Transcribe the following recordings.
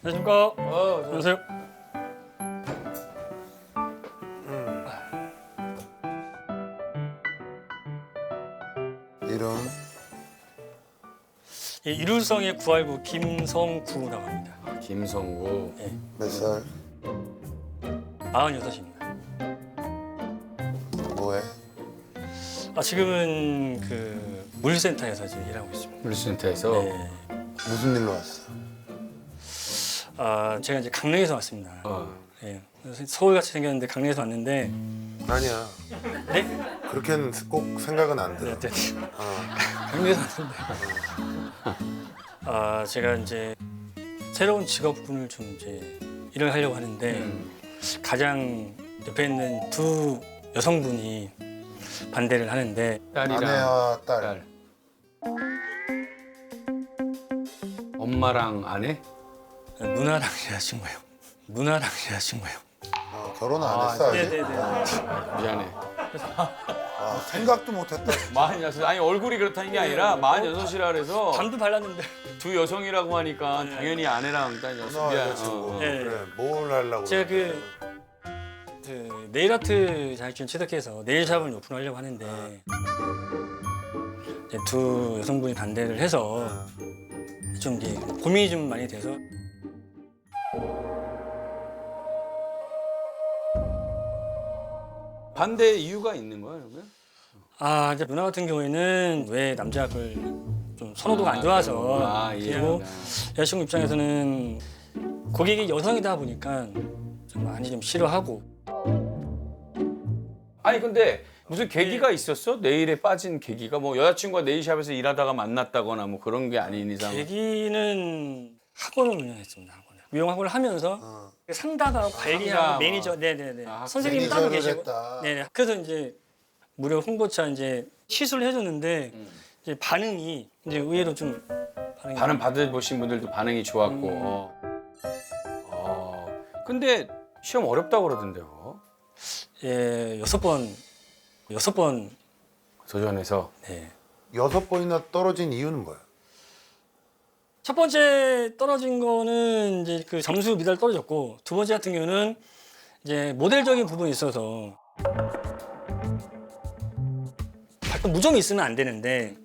안녕하십니까. 안녕하세요. 이름 예, 이룰성의 구할구 김성구라고 합니다. 김성구. 몇 살? 46입니다. 뭐해? 지금은 그 물류센터에서 지금 일하고 있습니다. 물류센터에서. 네. 무슨 일로 왔어? 제가 이제 강릉에서 왔습니다. 어. 예. 그래서 서울같이 생겼는데 강릉에서 왔는데 아니야. 네? 그렇게는 꼭 생각은 안 들어. 네, 네. 어. 강릉에서 왔는데 제가 이제 새로운 직업군을 좀 이제 일을 하려고 하는데 가장 옆에 있는 두 여성분이 반대를 하는데 딸이랑 아내와 딸. 딸. 엄마랑 아내? 누나랑 일하신거예요. 누나랑 일하신거예요. 결혼 안 했어 아직? 네네네. 미안해. 생각도 못했다. 46. 아니 얼굴이 그렇다는 게 아니라 46이라 그래서 밤도 발랐는데. 두 여성이라고 하니까 당연히 아내랑 딸 여성. 누나 여자친구. 네. 그래 뭘 하려고? 제가 그래. 그 네일 아트 자격증 취득해서 네일샵을 오픈하려고 하는데 이제 두 여성분이 반대를 해서 좀 이제 고민이 좀 많이 돼서 반대 이유가 있는 거야, 그러면? 이제 누나 같은 경우에는 왜 남자를 좀 선호도가 안 좋아서 그리고 이해한다. 여자친구 입장에서는 고객이 여성이다 보니까 좀 많이 좀 싫어하고 아니 근데 무슨 계기가 있었어? 네일에 빠진 계기가 뭐 여자친구가 네일샵에서 일하다가 만났다거나 뭐 그런 게 아닌 이상. 계기는 학원을 운영했습니다. 미용 학원을 하면서 상담하고 관리하고 상담. 매니저, 네네네. 선생님이 매니저를 따로 계시고, 했다. 네네. 그래서 이제 무료 홍보차 이제 시술을 해줬는데 이제 반응이 이제 의외로 좀 반응 받아보신 분들도 반응이 좋았고. 근데 시험 어렵다고 그러던데요. 예 6번 도전해서. 네. 6번이나 떨어진 이유는 뭐야? 첫 번째 떨어진 거는 이제 그 점수 미달 떨어졌고 두 번째 같은 경우는 이제 모델적인 부분이 있어서 가끔 무점이 있으면 안 되는데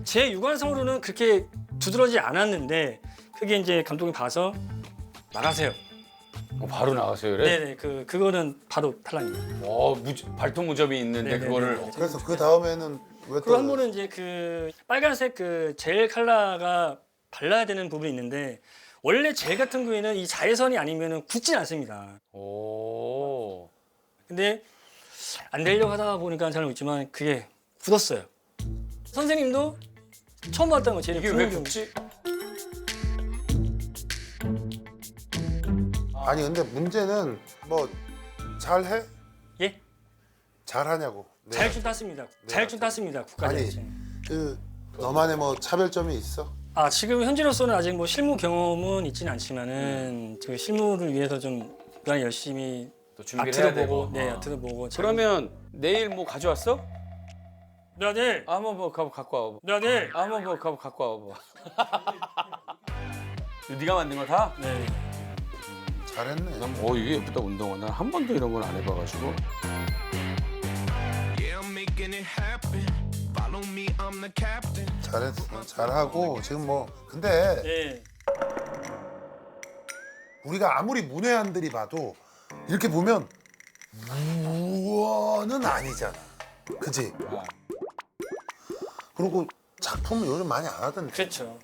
제 육안상으로는 그렇게 두드러지지 않았는데 그게 이제 감독이 봐서 나가세요. 바로 나가세요, 그래? 네네 그거는 바로 탈락입니다. 발톱 무접이 있는데 네네네. 그거를 그래서 그 다음에는 왜 그리고 한 또? 번은 이제 그 빨간색 그 젤 컬러가 발라야 되는 부분이 있는데 원래 젤 같은 경우에는 이 자외선이 아니면 굳진 않습니다. 오. 근데 안 되려고 하다 보니까 잘 모르겠지만 그게 굳었어요. 선생님도 처음 봤던 거 젤이 이게 왜 굳지? 아니 근데 문제는 뭐 잘해? 예? 잘하냐고. 네. 자격증 땄습니다. 자격증 땄습니다. 국가 아니 자격증. 그 너만의 뭐 차별점이 있어? 지금 현재로서는 아직 뭐 실무 경험은 있지는 않지만은 그 실무를 위해서 좀 그냥 열심히 또 준비를 아트도 해야 되고. 보고, 네 아트도 보고. 그러면 내일 뭐 가져왔어? 네, 한번 뭐 갖고 와봐. 네, 한번 뭐 갖고 와봐. 네가 만든 거 다? 네. 잘했네. 난 이게 예쁘다 운동화. 난 한 번도 이런 건 안 해봐가지고. Yeah, I'm making it happen. Follow me, I'm the captain. 잘했어. 잘하고 지금 뭐 근데 네. 우리가 아무리 문외한들이 봐도 이렇게 보면 무어는 아니잖아. 그지? 그리고 작품을 요즘 많이 안 하던데. 그렇죠.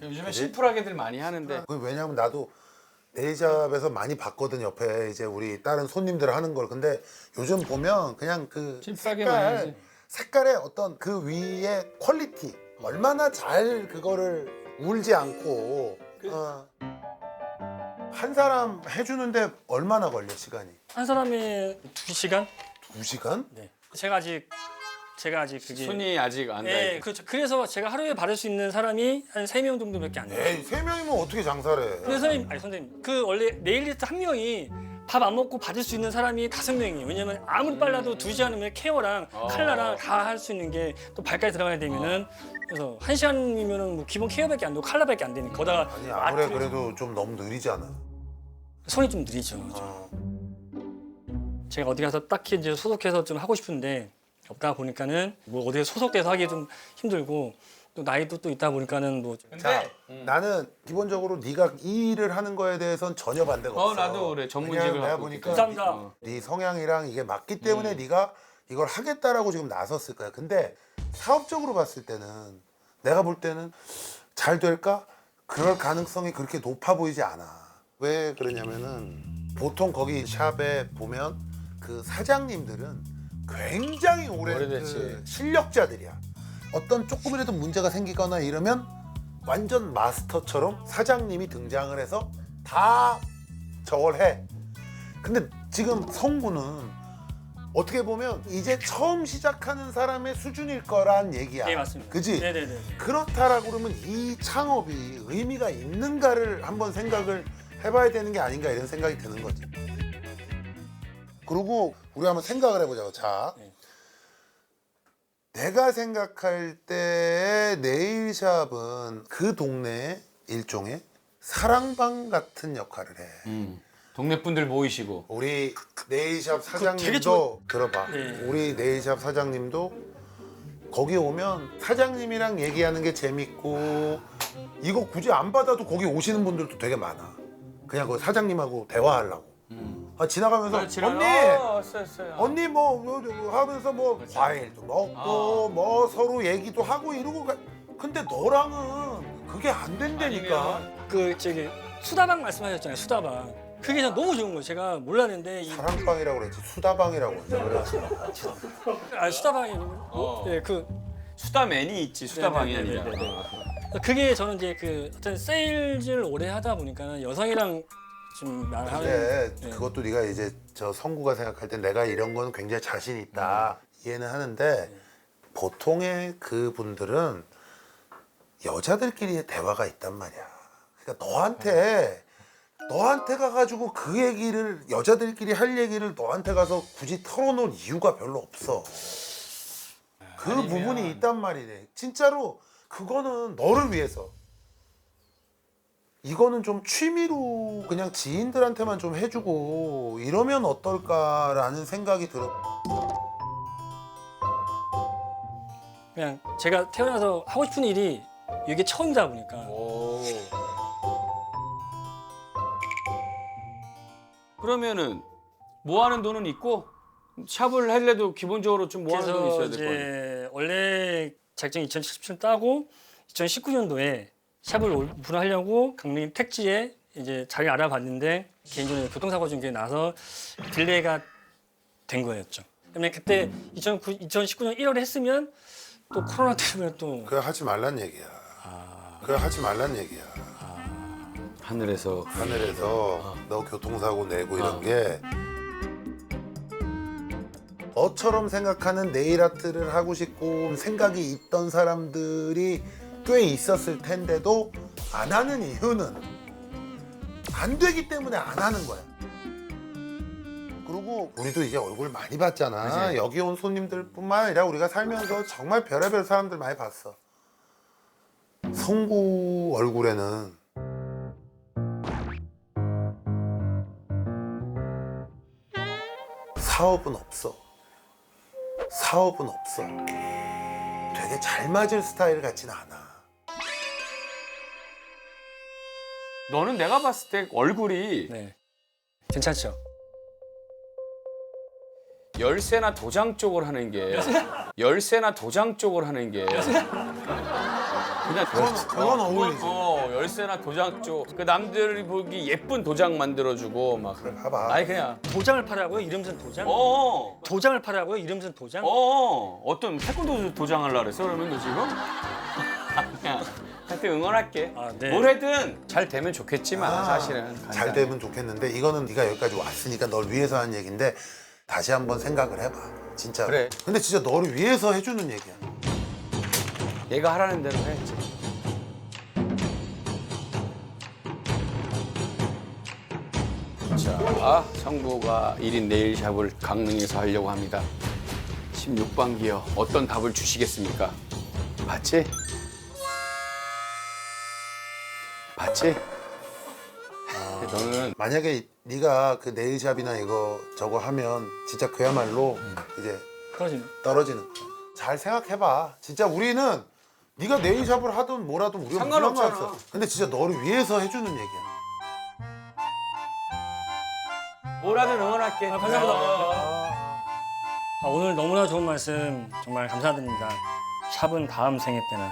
요즘에 심플하게들 많이 하는데. 왜냐면 나도 네일샵에서 많이 봤거든 옆에 이제 우리 다른 손님들 하는 걸. 근데 요즘 보면 그냥 그 심플하게 많이 하지. 색깔의 어떤 그 위의 퀄리티 얼마나 잘 그거를 울지 않고 한 사람 해주는데 얼마나 걸려 시간이? 한 사람이 2시간? 2시간? 네. 제가 아직 제가 아직 그게 손이 아직 안 나. 예, 그렇죠. 그래서 제가 하루에 받을 수 있는 사람이 한 3명 정도밖에 안 돼요. 에이 3명이면 어떻게 장사를 해? 근데 선생님, 그 원래 네일리스트 한 명이 밥 안 먹고 받을 수 있는 사람이 5명이에요. 왜냐면 아무리 빨라도 2시간이면 케어랑 칼라랑 다 할 수 있는 게 또 발까지 들어가야 되면은 그래서 1시간이면은 뭐 기본 케어밖에 안 되고 칼라밖에 안 되니까 거다가 아니 아무래 그래도 좀 너무 느리잖아. 손이 좀 느리죠. 제가 어디 가서 딱히 이제 소속해서 좀 하고 싶은데 없다 보니까는 뭐 어디에 소속돼서 하기 좀 힘들고 또 나이도 또 있다 보니까는 뭐 자, 나는 기본적으로 네가 이 일을 하는 거에 대해서는 전혀 반대가 없어. 나도 그래. 전문직을 그냥 내가 갖고 보니까 감사합니다. 네 성향이랑 이게 맞기 때문에 네가 이걸 하겠다라고 지금 나섰을 거야. 근데 사업적으로 봤을 때는 내가 볼 때는 잘 될까? 그럴 가능성이 그렇게 높아 보이지 않아. 왜 그러냐면은 보통 거기 샵에 보면 그 사장님들은 굉장히 오랜 오래됐지. 그 실력자들이야. 어떤 조금이라도 문제가 생기거나 이러면 완전 마스터처럼 사장님이 등장을 해서 다 저걸 해. 근데 지금 성구는 어떻게 보면 이제 처음 시작하는 사람의 수준일 거란 얘기야. 네, 맞습니다. 그지? 네네네. 그렇다라고 그러면 이 창업이 의미가 있는가를 한번 생각을 해봐야 되는 게 아닌가 이런 생각이 드는 거지. 그리고 우리 한번 생각을 해보자고. 자, 네. 내가 생각할 때 네일샵은 그 동네 일종의 사랑방 같은 역할을 해. 동네 분들 모이시고. 우리 네일샵 되게 사장님도 들어봐. 네. 우리 네일샵 사장님도 거기 오면 사장님이랑 얘기하는 게 재밌고 이거 굳이 안 받아도 거기 오시는 분들도 되게 많아. 그냥 그 사장님하고 대화하려고. 지나가면서 언니 뭐 하면서 뭐 과일도 먹고 뭐 서로 얘기도 하고 이러고 근데 너랑은 그게 안 된다니까. 그 저기 수다방 말씀하셨잖아요. 수다방. 그게 전 너무 좋은 거예요. 제가 몰랐는데 사랑방이라고 그랬지 수다방이라고 그랬지. 수다방이 네, 그 수다맨이 있지. 수다방이 네네네네. 아니라. 그게 저는 이제 그 어떤 세일즈를 오래 하다 보니까 여성이랑 좀 말하는 근데 그것도 네가 이제 저 성구가 생각할 때 내가 이런 건 굉장히 자신 있다 이해는 하는데 보통의 그 분들은 여자들끼리의 대화가 있단 말이야. 그러니까 너한테 가가지고 그 얘기를 여자들끼리 할 얘기를 너한테 가서 굳이 털어놓을 이유가 별로 없어. 그 부분이 있단 말이네. 진짜로 그거는 너를 위해서. 이거는 좀 취미로 그냥 지인들한테만 좀 해주고 이러면 어떨까라는 생각이 들어. 그냥 제가 태어나서 하고 싶은 일이 이게 처음이다 보니까 그러면은 모아는 돈은 있고 샵을 할래도 기본적으로 좀 모아는 돈이 그래서 있어야 될 거 아니에요. 이제 원래 자격증 2017년 따고 2019년도에 샵을 오픈하려고 강릉 택지에 이제 자리 알아봤는데 개인적으로 교통사고 중에 나서 딜레이가 된 거였죠. 그다음에 그때 2019년 1월에 했으면 또 코로나 때문에 또 그거 하지 말란 얘기야. 그거 하지 말란 얘기야. 하늘에서 하늘에서 너 교통사고 내고 이런 게 너처럼 생각하는 네일 아트를 하고 싶고 생각이 있던 사람들이 꽤 있었을 텐데도 안 하는 이유는 안 되기 때문에 안 하는 거야. 그리고 우리도 이제 얼굴 많이 봤잖아. 그치? 여기 온 손님들뿐만 아니라 우리가 살면서 정말 별의별 사람들 많이 봤어. 성구 얼굴에는 사업은 없어. 사업은 없어. 되게 잘 맞을 스타일 같진 않아. 너는 내가 봤을 때 얼굴이 네. 괜찮죠? 열쇠나 도장 쪽을 하는 게 열쇠나 도장 쪽을 하는 게 그냥 그건 어울리지. 열쇠나 도장 쪽. 그 남들이 보기 예쁜 도장 만들어주고 막. 그래, 봐봐. 아니 그냥. 도장을 파라고요? 이름 쓴 도장? 어. 도장을 파라고요? 이름 쓴 도장? 어떤 태권도 도장하려고 그랬어 그러면 너 지금? 그냥 하여튼 응원할게. 아, 네. 뭘 하든 잘 되면 좋겠지만 사실은. 잘 되면 좋겠는데 이거는 네가 여기까지 왔으니까 널 위해서 하는 얘기인데 다시 한번 생각을 해봐. 진짜. 그래. 근데 진짜 너를 위해서 해주는 얘기야. 얘가 하라는 대로 해야지. 자, 성부가 1인 네일샵을 강릉에서 하려고 합니다. 16반기요. 어떤 답을 주시겠습니까? 봤지? 봤지? 너는 만약에 네가 그 네일샵이나 이거 저거 하면 진짜 그야말로 이제 떨어지네. 떨어지는 거야. 잘 생각해봐. 진짜 우리는 네가 네일샵을 하든 뭐라든 우리가 상관없잖아. 상관없어. 근데 진짜 너를 위해서 해주는 얘기야. 뭐라든 응원할게. 감사합니다. 오늘 너무나 좋은 말씀 정말 감사드립니다. 샵은 다음 생애 때나.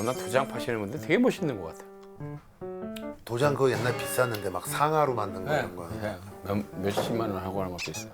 나 도장 파시는 분들 되게 멋있는 것 같아. 도장 그거 옛날 비쌌는데 막 상하로 만든 거 이런 거야. 몇십만 원 하고 하는 것도 있어.